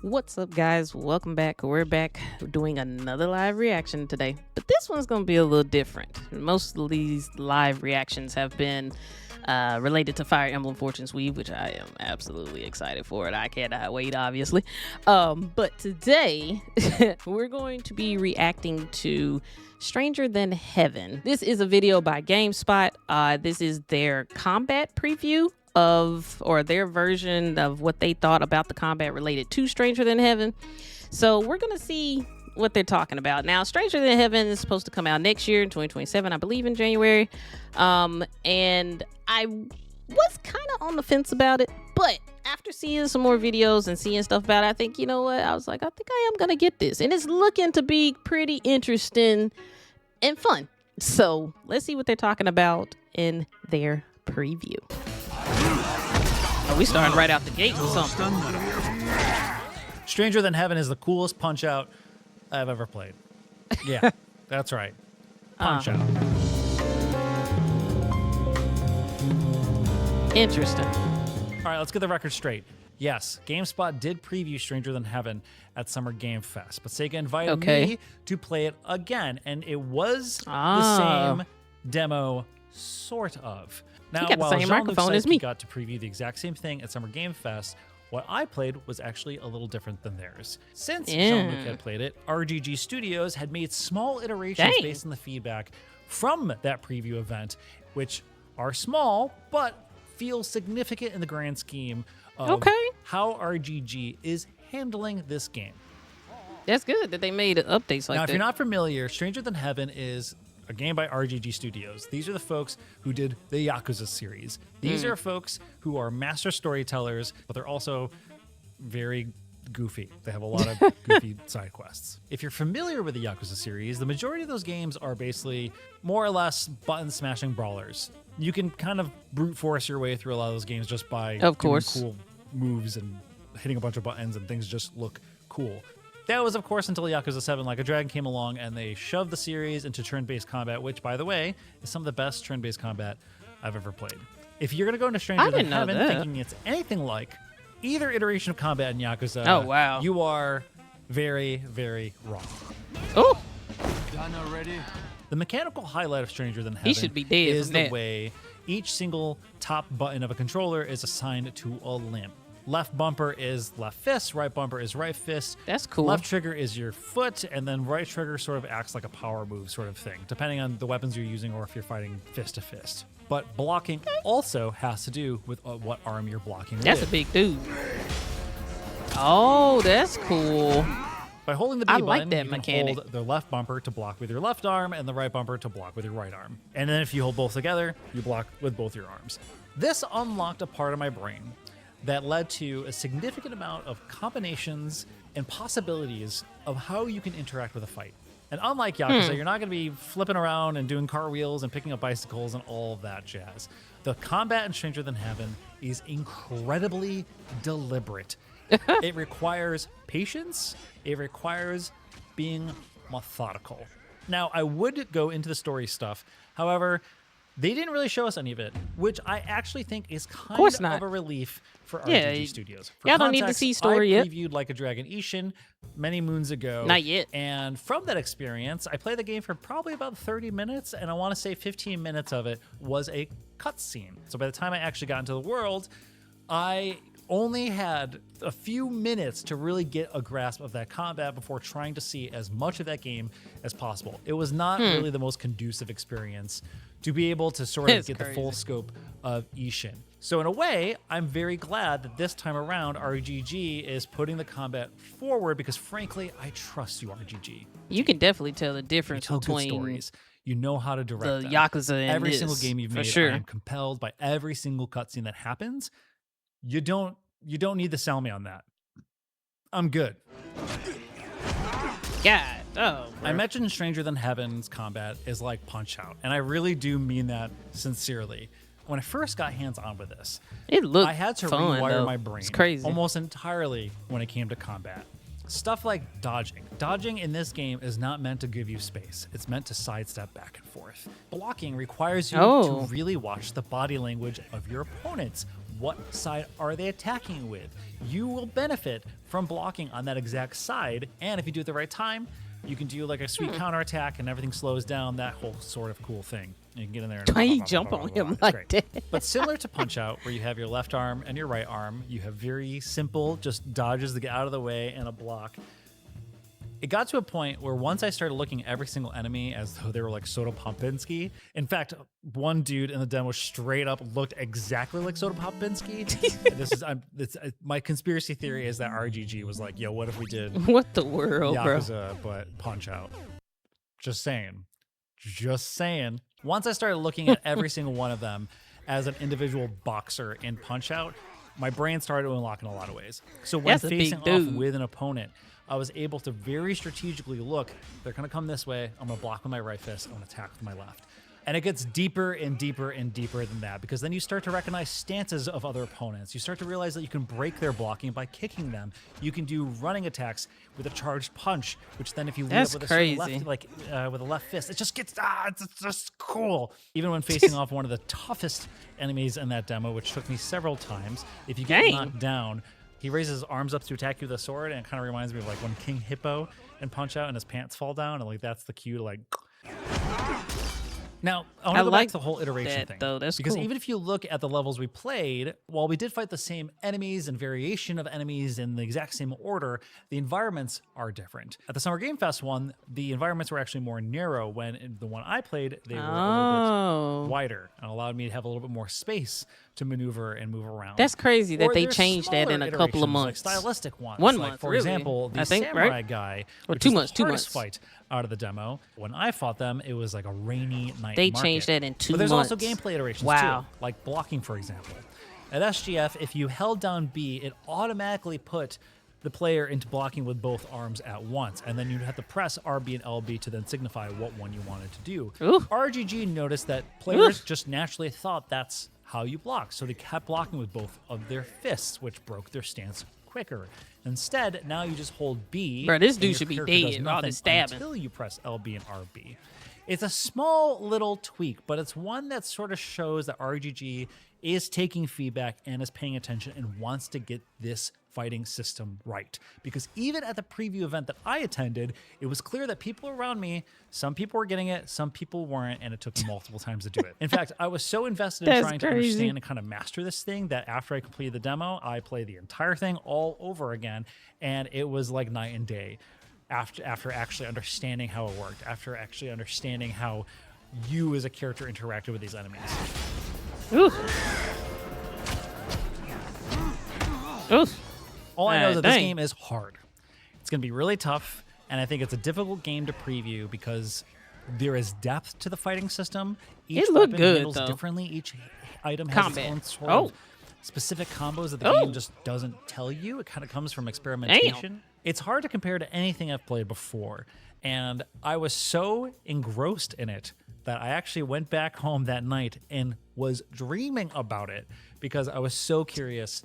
What's up, guys? Welcome back. We're back doing another live reaction today, but this one's going to be a little different. Most of these live reactions have been related to Fire Emblem Fortune's Weave, which I am absolutely excited for, and I cannot wait, obviously. But today, we're going to be reacting to Stranger Than Heaven. This is a video by Gamespot. This is their combat preview or their version of what they thought about the combat related to Stranger Than Heaven. So we're gonna see what they're talking about. Now, Stranger Than Heaven is supposed to come out next year in 2027, I believe, in January. And I was kind of on the fence about it, but after seeing some more videos and seeing stuff about it, I think, you know what, I was like, I think I am gonna get this, and it's looking to be pretty interesting and fun. So let's see what they're talking about in their preview. Oh, we starting right out the gate with something. Stranger Than Heaven is the coolest Punch-Out I've ever played. Yeah, that's right. Punch-Out. Interesting. All right, let's get the record straight. Yes, GameSpot did preview Stranger Than Heaven at Summer Game Fest, but Sega invited me to play it again, and it was the same demo, sort of. Now, got the same microphone as me. Got to preview the exact same thing at Summer Game Fest. What I played was actually a little different than theirs. Since Jean-Luc had played it, RGG Studios had made small iterations based on the feedback from that preview event, which are small, but feel significant in the grand scheme of how RGG is handling this game. That's good that they made updates like that. Now, if you're not familiar, Stranger Than Heaven is a game by RGG Studios. These are the folks who did the Yakuza series. These are folks who are master storytellers, but they're also very goofy. They have a lot of goofy side quests. If you're familiar with the Yakuza series, the majority of those games are basically more or less button smashing brawlers. You can kind of brute force your way through a lot of those games just by doing cool moves and hitting a bunch of buttons, and things just look cool. That was, of course, until Yakuza 7 Like a Dragon came along and they shoved the series into turn-based combat, which, by the way, is some of the best turn-based combat I've ever played. If you're going to go into Stranger Than Heaven thinking it's anything like either iteration of combat in Yakuza, you are very, very wrong. Oh! Done already? The mechanical highlight of Stranger Than Heaven is the way each single top button of a controller is assigned to a limb. Left bumper is left fist, right bumper is right fist. That's cool. Left trigger is your foot, and then right trigger sort of acts like a power move sort of thing, depending on the weapons you're using or if you're fighting fist to fist. But blocking also has to do with what arm you're blocking with. That's a big dude. Oh, that's cool. By holding the B button, that you can hold the left bumper to block with your left arm and the right bumper to block with your right arm. And then if you hold both together, you block with both your arms. This unlocked a part of my brain that led to a significant amount of combinations and possibilities of how you can interact with a fight. And unlike Yakuza, you're not going to be flipping around and doing cartwheels and picking up bicycles and all of that jazz. The combat in Stranger Than Heaven is incredibly deliberate. It requires patience. It requires being methodical. Now, I would go into the story stuff. However, they didn't really show us any of it, which I actually think is kind of a relief for RGG Studios. For I don't need to see story yet. I previewed Like a Dragon Ishin many moons ago. Not yet. And from that experience, I played the game for probably about 30 minutes, and I want to say 15 minutes of it was a cutscene. So by the time I actually got into the world, I only had a few minutes to really get a grasp of that combat before trying to see as much of that game as possible. It was not really the most conducive experience to be able to sort of get the full scope of Ishin. So in a way, I'm very glad that this time around RGG is putting the combat forward because, frankly, I trust you, RGG. You can definitely tell the difference between stories. You know how to direct the them. Yakuza and every single game you've made. Sure. I am compelled by every single cutscene that happens. You don't need to sell me on that. I'm good. God. Oh, I mentioned Stranger Than Heaven's combat is like Punch-Out, and I really do mean that sincerely. When I first got hands-on with this, I had to rewire my brain almost entirely when it came to combat. Stuff like dodging. Dodging in this game is not meant to give you space. It's meant to sidestep back and forth. Blocking requires you to really watch the body language of your opponents. what side are they attacking you with? You will benefit from blocking on that exact side, and if you do it the right time, you can do like a sweet counterattack and everything slows down, that whole sort of cool thing. You can get in there and Why you jump on him like that? But similar to Punch-Out, where you have your left arm and your right arm, you have very simple just dodges to get out of the way and a block. It got to a point where once I started looking at every single enemy as though they were like Soda Popinski. In fact, one dude in the demo straight up looked exactly like Soda Popinski. My conspiracy theory is that RGG was like, yo, what if we did What the world, bro? Yakuza, but Punch-Out? Just saying. Once I started looking at every single one of them as an individual boxer in Punch-Out, my brain started to unlock in a lot of ways. So when facing off with an opponent, I was able to very strategically look, they're going to come this way, I'm going to block with my right fist, I'm going to attack with my left. And it gets deeper and deeper and deeper than that, because then you start to recognize stances of other opponents. You start to realize that you can break their blocking by kicking them. You can do running attacks with a charged punch, which then if you lead up with a certain left, with a left fist, it just gets, it's just cool. Even when facing off one of the toughest enemies in that demo, which took me several times, if you get knocked down, he raises his arms up to attack you with a sword, and it kind of reminds me of like when King Hippo and Punch-Out and his pants fall down, and like that's the cue to like. Now, I want to go back to the whole iteration thing. Though. That's because cool. even if you look at the levels we played, while we did fight the same enemies and variation of enemies in the exact same order, the environments are different. At the Summer Game Fest one, the environments were actually more narrow, when in the one I played, they were a little bit wider and allowed me to have a little bit more space to maneuver and move around. That's crazy that they changed that in a couple of months. Like stylistic ones. 1 like, month, for really. example, the samurai guy, or which 2 was months. the hardest fight out of the demo. When I fought them, it was like a rainy night They market. changed that in 2 months. But there's also gameplay iterations Wow. too, like blocking, for example. At SGF, if you held down B, it automatically put the player into blocking with both arms at once, and then you'd have to press RB and LB to then signify what one you wanted to do. Ooh. RGG noticed that players just naturally thought that's how you block, so they kept blocking with both of their fists, which broke their stance quicker. Instead, now you just hold B. Bro, this and dude your should be character does dead. All nothing this stabbing. until you press LB and RB. It's a small little tweak, but it's one that sort of shows that RGG is taking feedback and is paying attention and wants to get this fighting system right. Because even at the preview event that I attended, it was clear that people around me, some people were getting it, some people weren't, and it took multiple times to do it. In fact, I was so invested in trying to understand and kind of master this thing that after I completed the demo, I played the entire thing all over again, and it was like night and day. After actually understanding how it worked, after actually understanding how you as a character interacted with these enemies. All I know is that this game is hard. It's going to be really tough, and I think it's a difficult game to preview because there is depth to the fighting system. Each weapon handles differently. Each item has its own sort of specific combos that the game just doesn't tell you. It kind of comes from experimentation. It's hard to compare to anything I've played before, and I was so engrossed in it that I actually went back home that night and was dreaming about it because I was so curious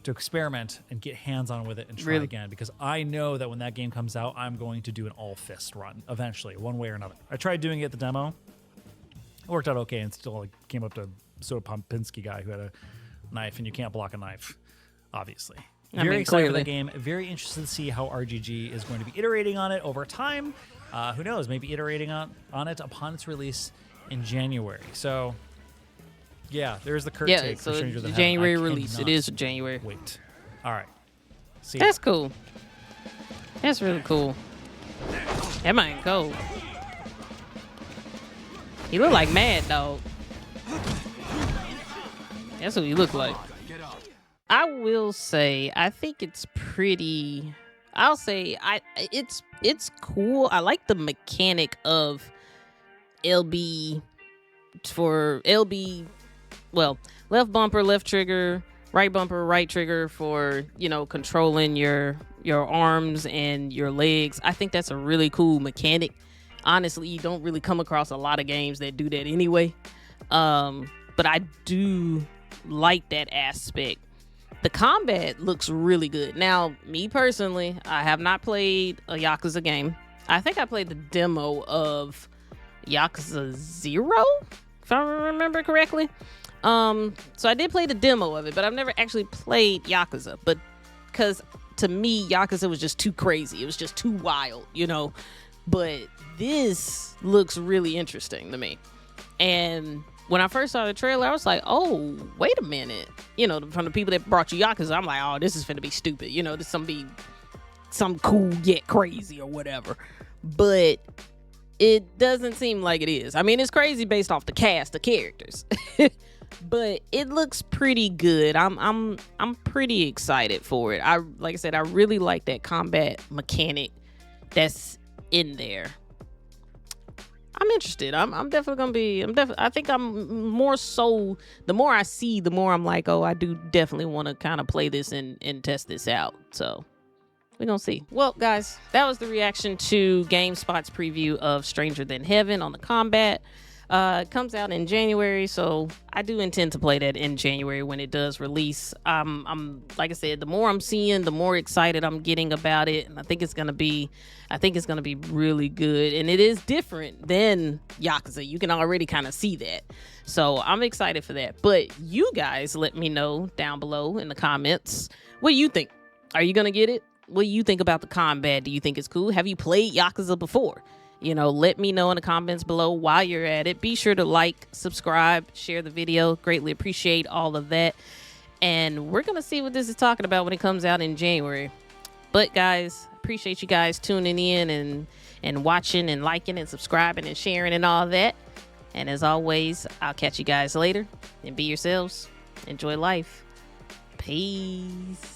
to experiment and get hands-on with it and try again, because I know that when that game comes out, I'm going to do an all-fist run eventually, one way or another. I tried doing it at the demo. It worked out okay and still came up to Soda Popinski guy who had a knife, and you can't block a knife, obviously. Very excited for the game. Very interested to see how RGG is going to be iterating on it over time. Who knows? Maybe iterating on it upon its release in January. So, yeah, there's the current take for Stranger Than Heaven. January release. It is January. Wait. All right. See. That's cool. That's really cool. That might go. He look like Mad Dog. That's what he look like. I will say, I think it's pretty. I'll say, it's cool. I like the mechanic of LB for LB. Well, left bumper, left trigger, right bumper, right trigger for, you know, controlling your arms and your legs. I think that's a really cool mechanic. Honestly, you don't really come across a lot of games that do that anyway. But I do like that aspect. The combat looks really good. Now, me personally, I have not played a Yakuza game. I think I played the demo of Yakuza 0, if I remember correctly. So I did play the demo of it, but I've never actually played Yakuza. But because to me, Yakuza was just too crazy. It was just too wild, you know. But this looks really interesting to me. And when I first saw the trailer, I was like, oh, wait a minute. You know, from the people that brought you Yakuza, I'm like, oh, this is finna be stupid. You know, this is gonna be some cool yet crazy or whatever. But it doesn't seem like it is. I mean, it's crazy based off the cast of characters. But it looks pretty good. I'm pretty excited for it. Like I said, I really like that combat mechanic that's in there. I'm interested. I'm definitely gonna be. I think I'm more so. The more I see, the more I'm like, oh, I do definitely want to kind of play this and test this out. So we're gonna see. Well, guys, that was the reaction to GameSpot's preview of Stranger Than Heaven on the combat. It comes out in January, so I do intend to play that in January when it does release. I'm like I said, the more I'm seeing, the more excited I'm getting about it, and I think it's gonna be really good. And it is different than Yakuza. You can already kind of see that, so I'm excited for that. But you guys, let me know down below in the comments what you think. Are you gonna get it? What do you think about the combat? Do you think it's cool? Have you played Yakuza before? You know, let me know in the comments below while you're at it. Be sure to like, subscribe, share the video. Greatly appreciate all of that. And we're going to see what this is talking about when it comes out in January. But guys, appreciate you guys tuning in and watching and liking and subscribing and sharing and all that. And as always, I'll catch you guys later. And be yourselves. Enjoy life. Peace.